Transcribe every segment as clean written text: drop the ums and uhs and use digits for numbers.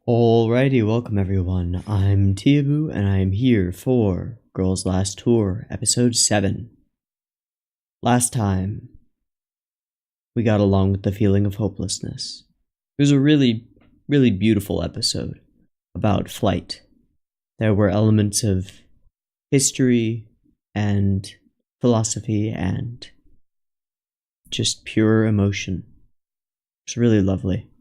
Alrighty, welcome everyone. I'm Teeaboo, and I'm here for Girls Last Tour, Episode 7. Last time, we got along with the feeling of hopelessness. It was a really beautiful episode about flight. There were elements of history and philosophy and just pure emotion. It's really lovely.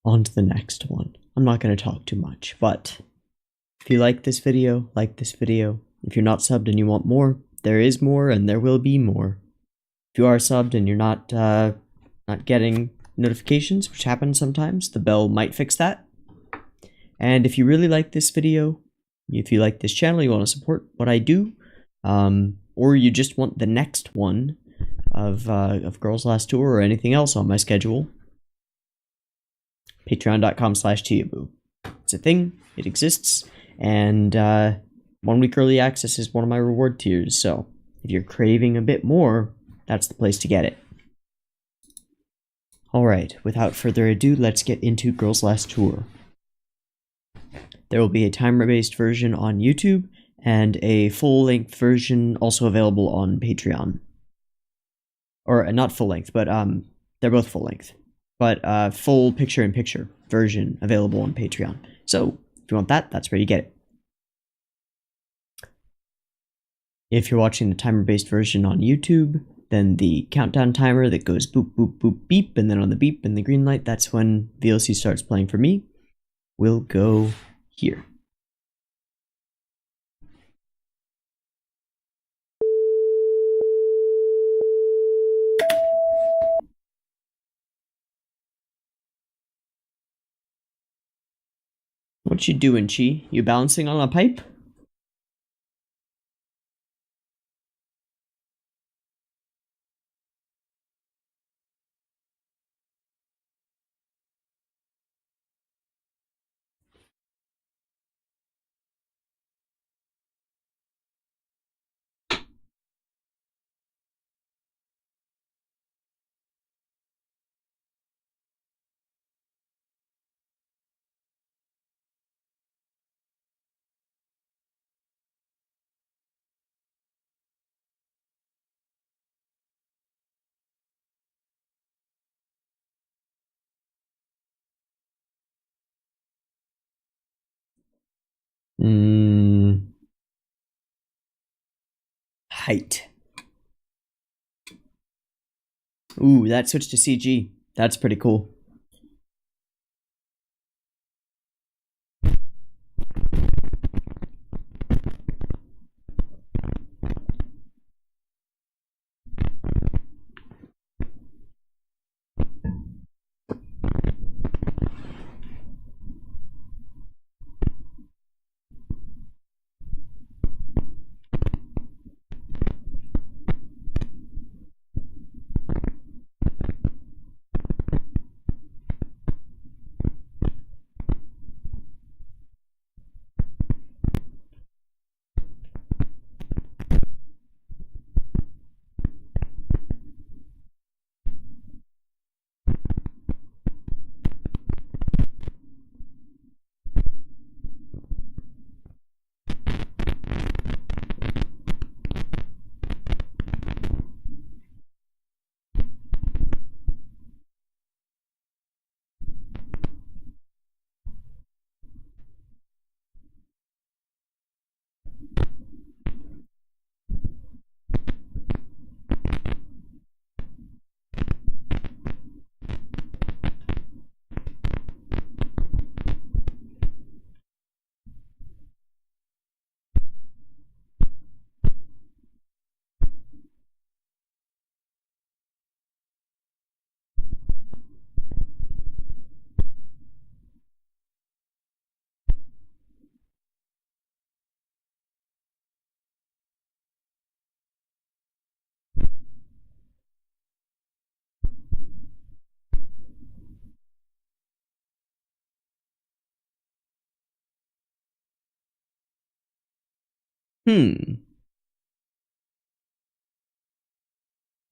On to the next one. I'm not going to talk too much, but if you like this video, like this video. If you're not subbed and you want more, there is more and there will be more. If you are subbed and you're not getting notifications, which happens sometimes, the bell might fix that. And if you really like this video, if you like this channel, you want to support what I do, or you just want the next one of Girls Last Tour or anything else on my schedule, patreon.com/Teeaboo. It's a thing, it exists, and 1 week early access is one of my reward tiers, so if you're craving a bit more, that's the place to get it. Alright, without further ado, let's get into Girls Last Tour. There will be a timer-based version on YouTube, and a full-length version also available on Patreon. Or, not full-length, but they're both full-length. But full picture-in-picture version available on Patreon. So, if you want that, that's where you get it. If you're watching the timer-based version on YouTube, then the countdown timer that goes boop, boop, boop, beep, and then on the beep and the green light, that's when VLC starts playing for me, will go here. What you doing, Chi? You balancing on a pipe? Height. Ooh, that switched to CG. That's pretty cool.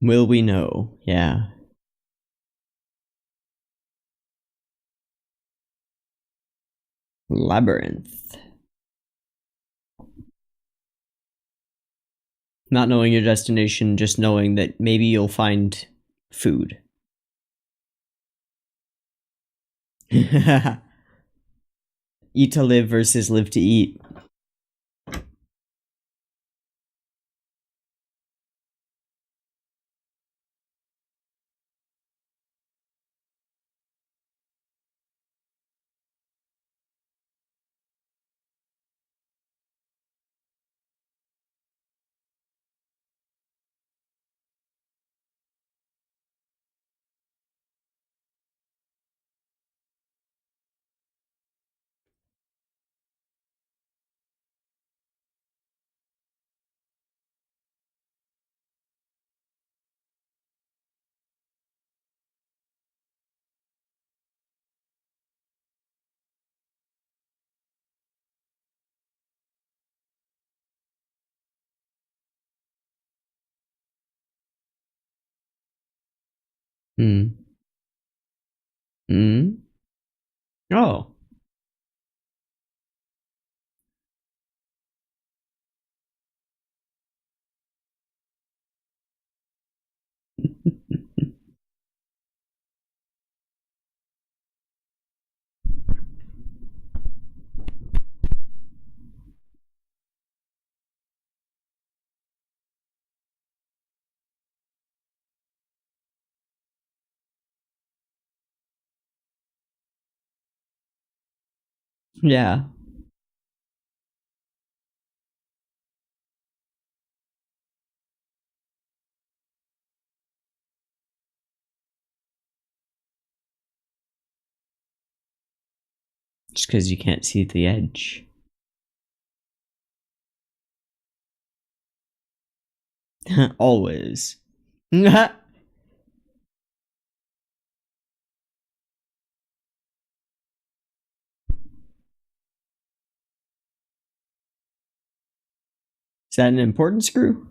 Will we know? Yeah. Labyrinth. Not knowing your destination, just knowing that maybe you'll find food. Eat to live versus live to eat. Hmm. Hmm. Oh. Yeah. Just because you can't see the edge. Always. Is that an important screw?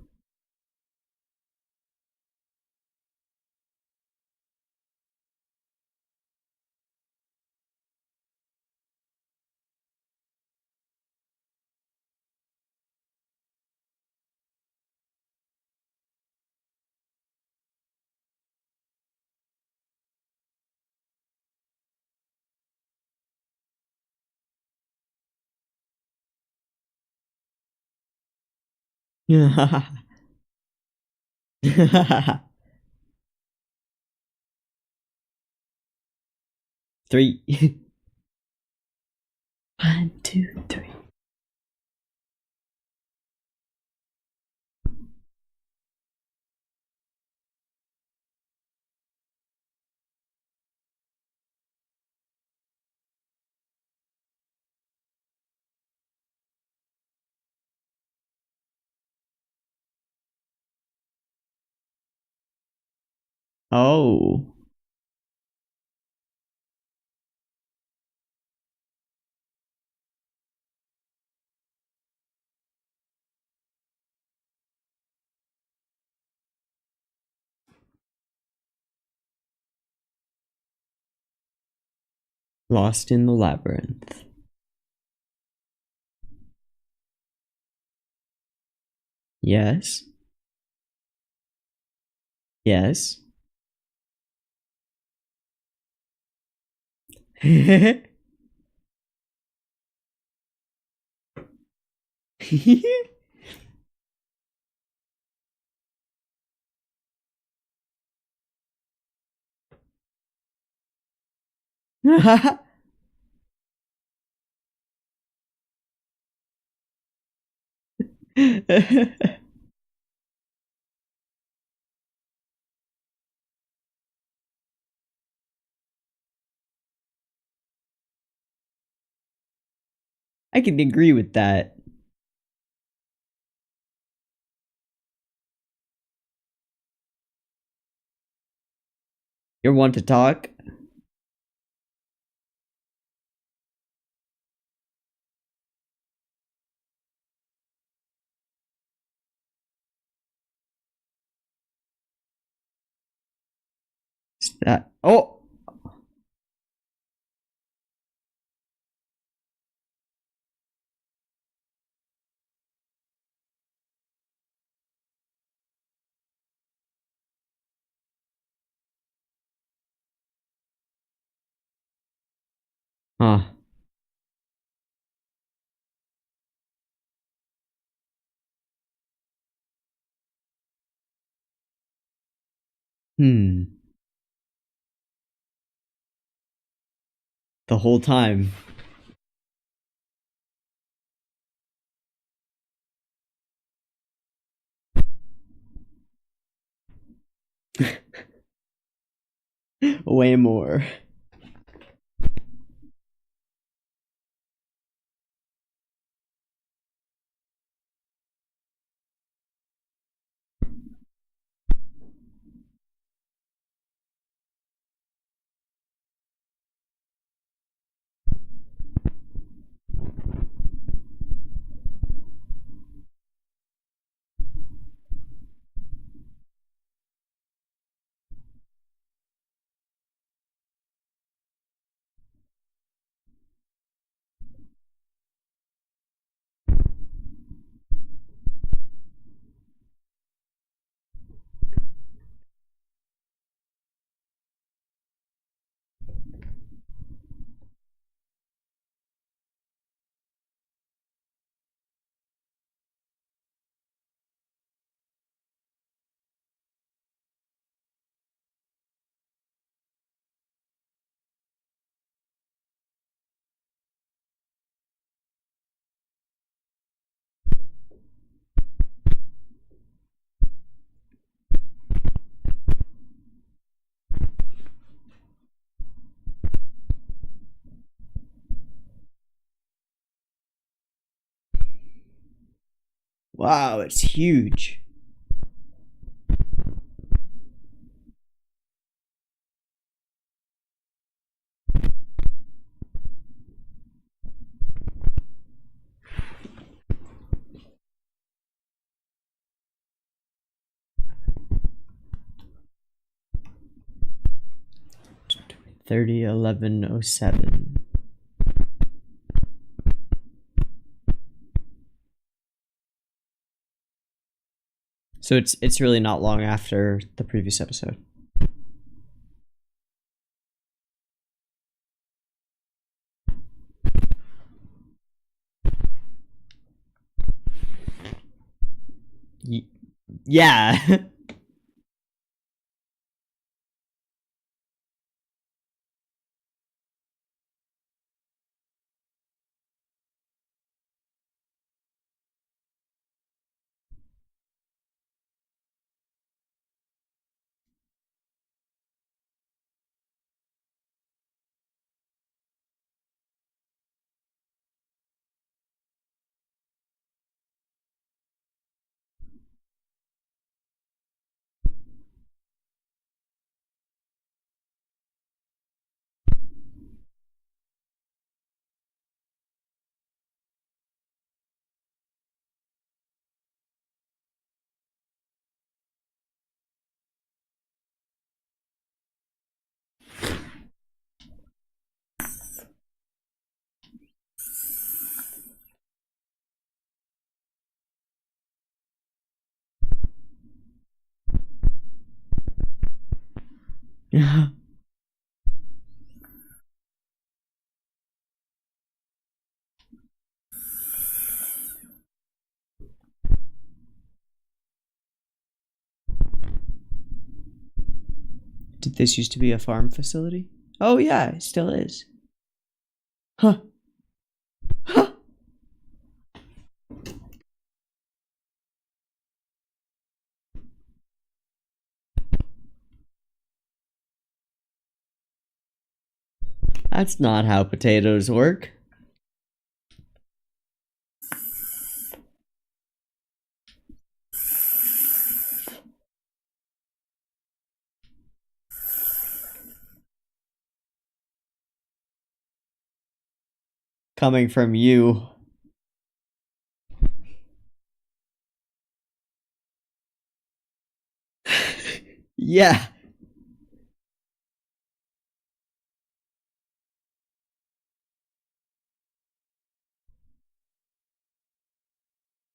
Three. 1, 2, 3. Oh. Lost in the labyrinth. Yes. Yes. I can agree with that. You're one to talk? Is that. Oh! Huh. Hmm. The whole time. Way more. Wow, it's huge. Thirty 1107. So it's really not long after the previous episode. Yeah. Did this used to be a farm facility? Oh yeah, it still is. Huh. Huh. That's not how potatoes work. Coming from you. Yeah.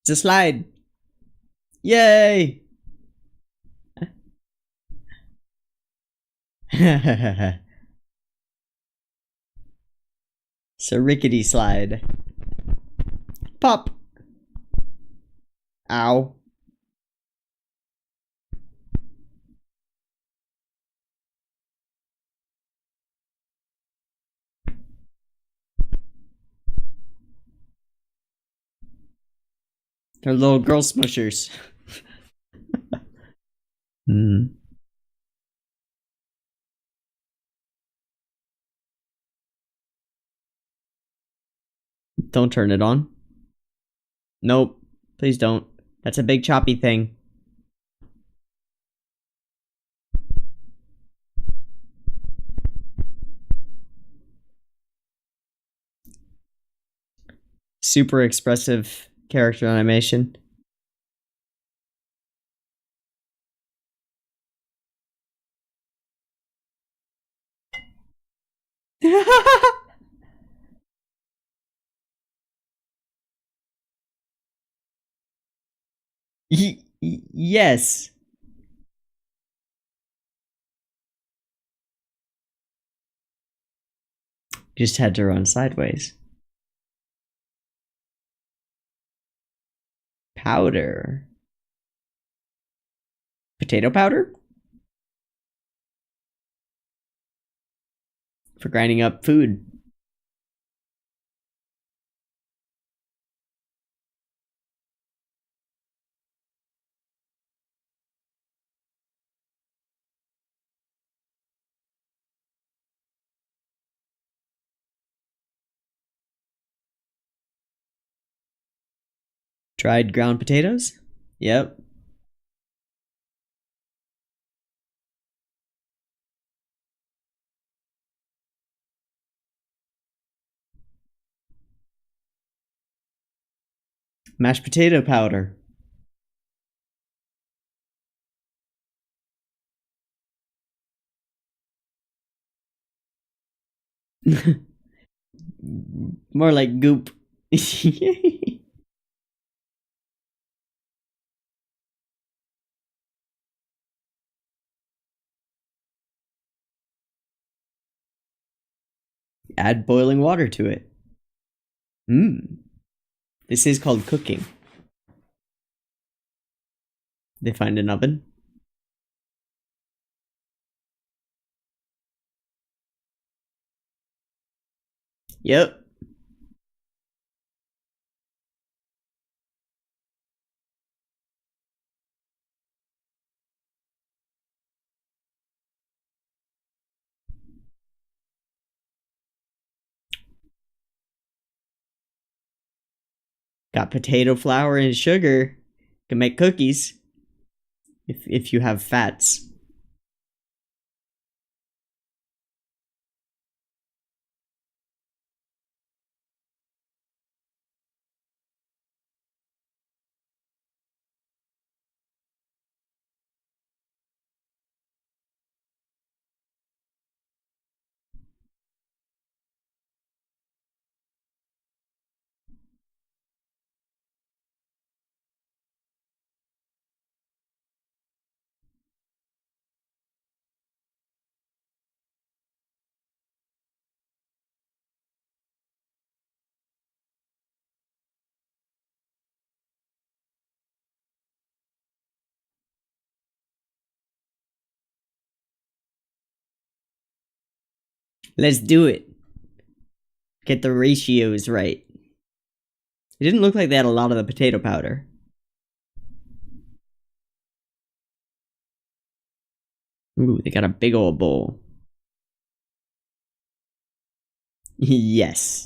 It's a slide. Yay. So rickety slide. Pop! Ow. They're little girl smushers. Don't turn it on. Nope. Please don't. That's a big choppy thing. Super expressive character animation. Yes. Just had to run sideways. Powder. Potato powder? For grinding up food. Dried ground potatoes? Yep. Mashed potato powder. More like goop. Add boiling water to it. This is called cooking. They find an oven. Yep. Got potato flour and sugar. Can make cookies. If you have fats. Let's do it. Get the ratios right. It didn't look like they had a lot of the potato powder. Ooh, they got a big old bowl. Yes.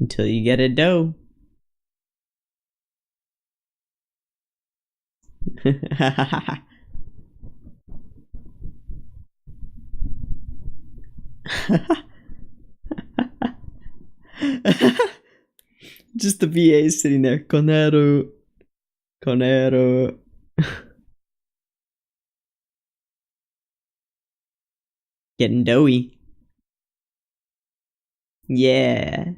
Until you get a dough. Just the VA sitting there. Conero. Conero. Getting doughy. Yeah.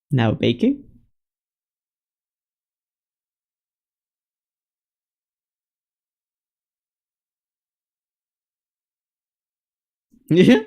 Now baking? Yeah.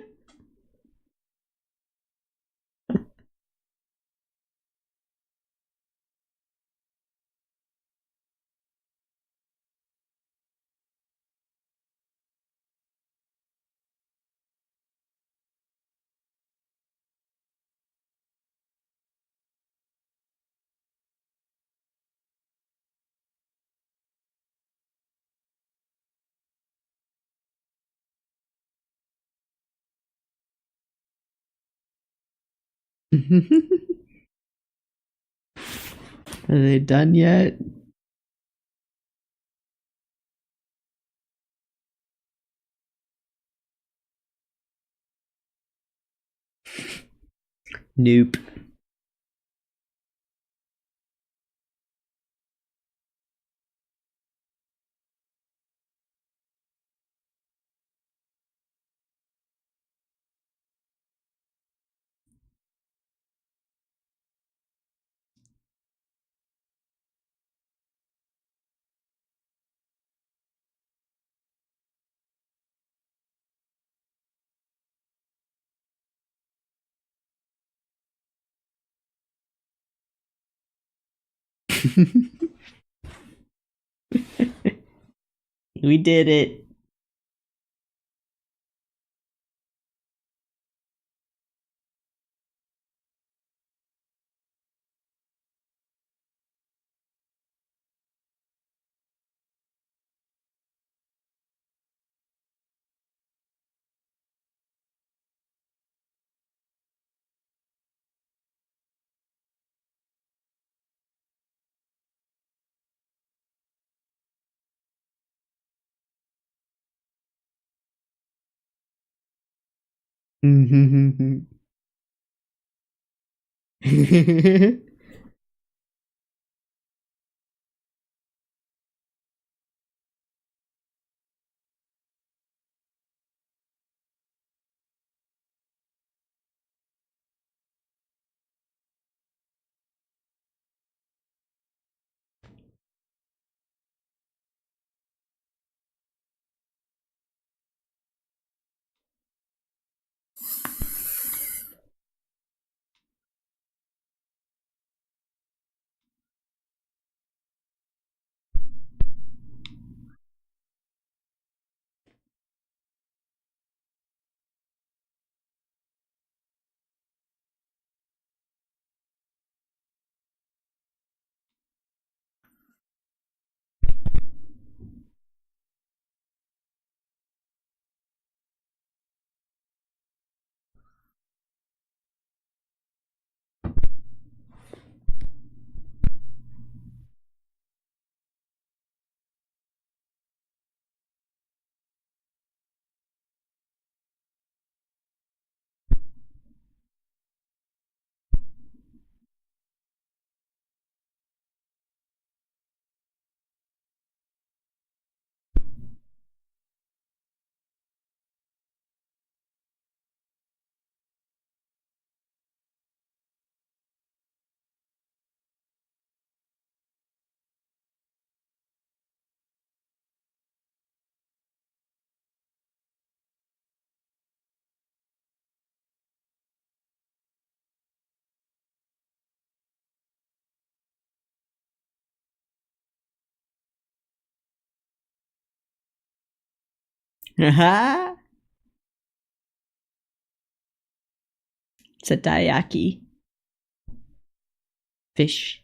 Are they done yet? Nope. We did it. It's a taiyaki. Fish.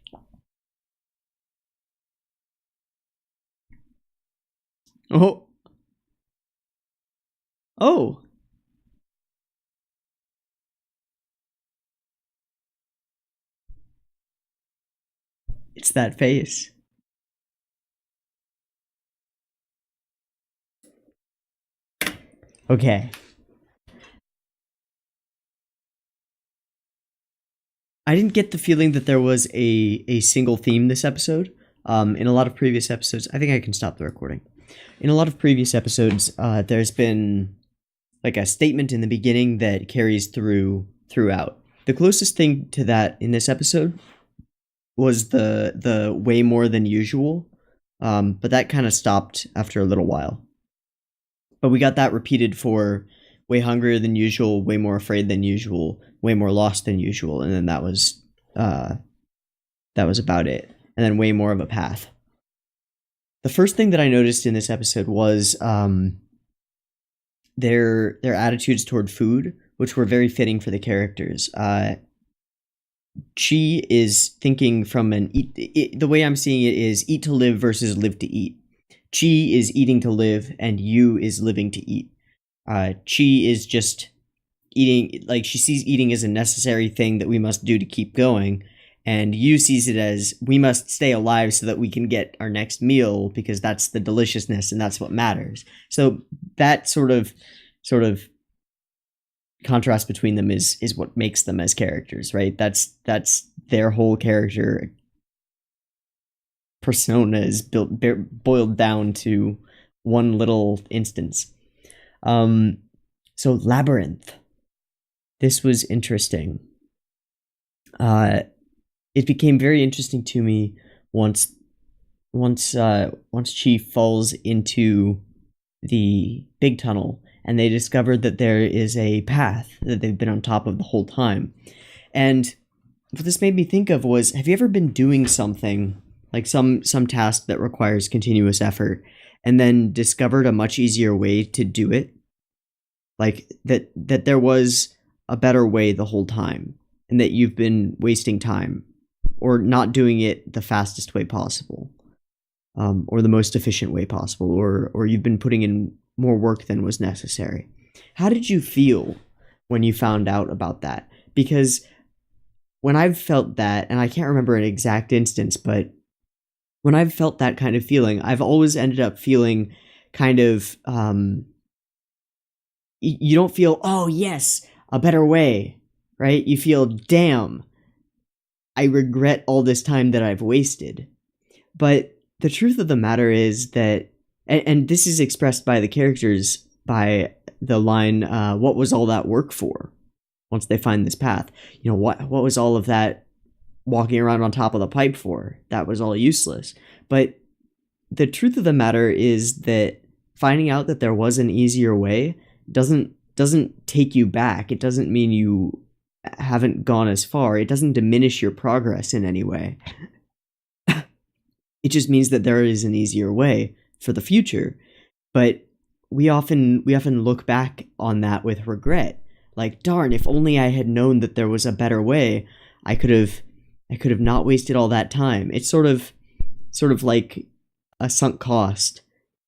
Oh. Oh. It's that face. Okay. I didn't get the feeling that there was a single theme this episode. In a lot of previous episodes, I think I can stop the recording. In a lot of previous episodes, there's been like a statement in the beginning that carries throughout. The closest thing to that in this episode was the way more than usual, but that kind of stopped after a little while. But we got that repeated for way hungrier than usual, way more afraid than usual, way more lost than usual, and then that was about it. And then way more of a path. The first thing that I noticed in this episode was their attitudes toward food, which were very fitting for the characters. Chi is thinking from an the way I'm seeing it is eat to live versus live to eat. Chi is eating to live, and Yu is living to eat. Chi is just eating, like she sees eating as a necessary thing that we must do to keep going, and Yu sees it as we must stay alive so that we can get our next meal because that's the deliciousness and that's what matters. So that sort of contrast between them is what makes them as characters, right? That's their whole character persona is boiled down to one little instance. So Labyrinth. This was interesting. It became very interesting to me once Chi falls into the big tunnel and they discovered that there is a path that they've been on top of the whole time. And what this made me think of was, have you ever been doing something, like some task that requires continuous effort, and then discovered a much easier way to do it? Like that there was a better way the whole time, and that you've been wasting time, or not doing it the fastest way possible, or the most efficient way possible, or you've been putting in more work than was necessary. How did you feel when you found out about that? Because when I've felt that, and I can't remember an exact instance, but when I've felt that kind of feeling, I've always ended up feeling kind of, you don't feel, oh yes, a better way, right? You feel, damn, I regret all this time that I've wasted. But the truth of the matter is that, and this is expressed by the characters by the line, what was all that work for? Once they find this path, you know, what was all of that walking around on top of the pipe for? That was all useless. But the truth of the matter is that finding out that there was an easier way doesn't take you back. It doesn't mean you haven't gone as far. It doesn't diminish your progress in any way. It just means that there is an easier way for the future. But we often look back on that with regret. Like, darn, if only I had known that there was a better way, I could have not wasted all that time. It's sort of like a sunk cost.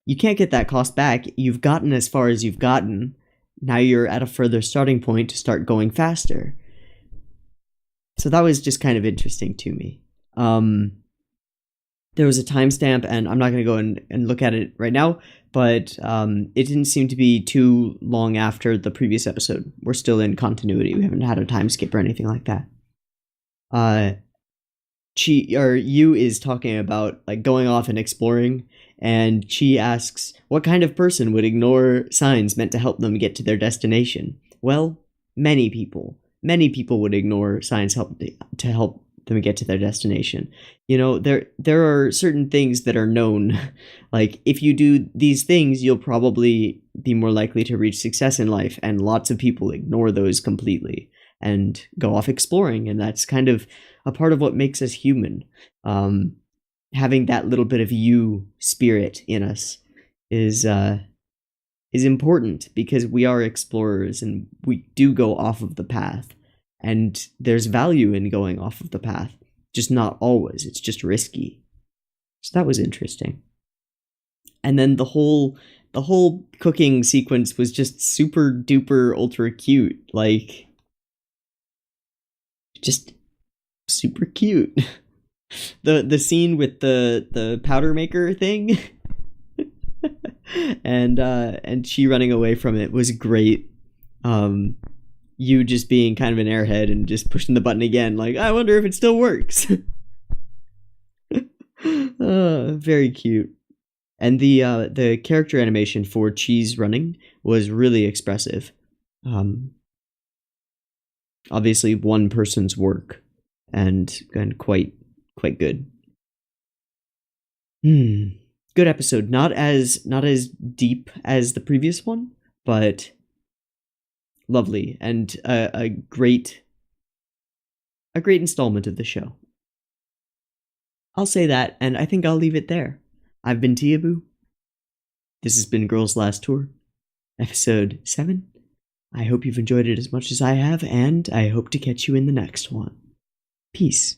You can't get that cost back. You've gotten as far as you've gotten. Now you're at a further starting point to start going faster. So that was just kind of interesting to me. There was a timestamp, and I'm not going to go and look at it right now, but it didn't seem to be too long after the previous episode. We're still in continuity. We haven't had a time skip or anything like that. Yu is talking about like going off and exploring, and Chi asks, what kind of person would ignore signs meant to help them get to their destination? Well, many people. Many people would ignore signs to help them get to their destination. You know, there are certain things that are known. Like, if you do these things, you'll probably be more likely to reach success in life, and lots of people ignore those completely and go off exploring, and that's kind of a part of what makes us human. Having that little bit of you spirit in us is important, because we are explorers and we do go off of the path, and there's value in going off of the path. just not always. It's just risky. So that was interesting. And then the whole cooking sequence was just super duper ultra cute. Like, just super cute. The scene with the powder maker thing and she running away from it was great. You just being kind of an airhead and just pushing the button again, like, I wonder if it still works. Very cute. And the character animation for Cheese running was really expressive. Obviously one person's work and quite good. Good episode. Not as deep as the previous one, but lovely and a great installment of the show. I'll say that, and I think I'll leave it there. I've been Teeaboo. This has been Girls Last Tour, episode 7. I hope you've enjoyed it as much as I have, and I hope to catch you in the next one. Peace.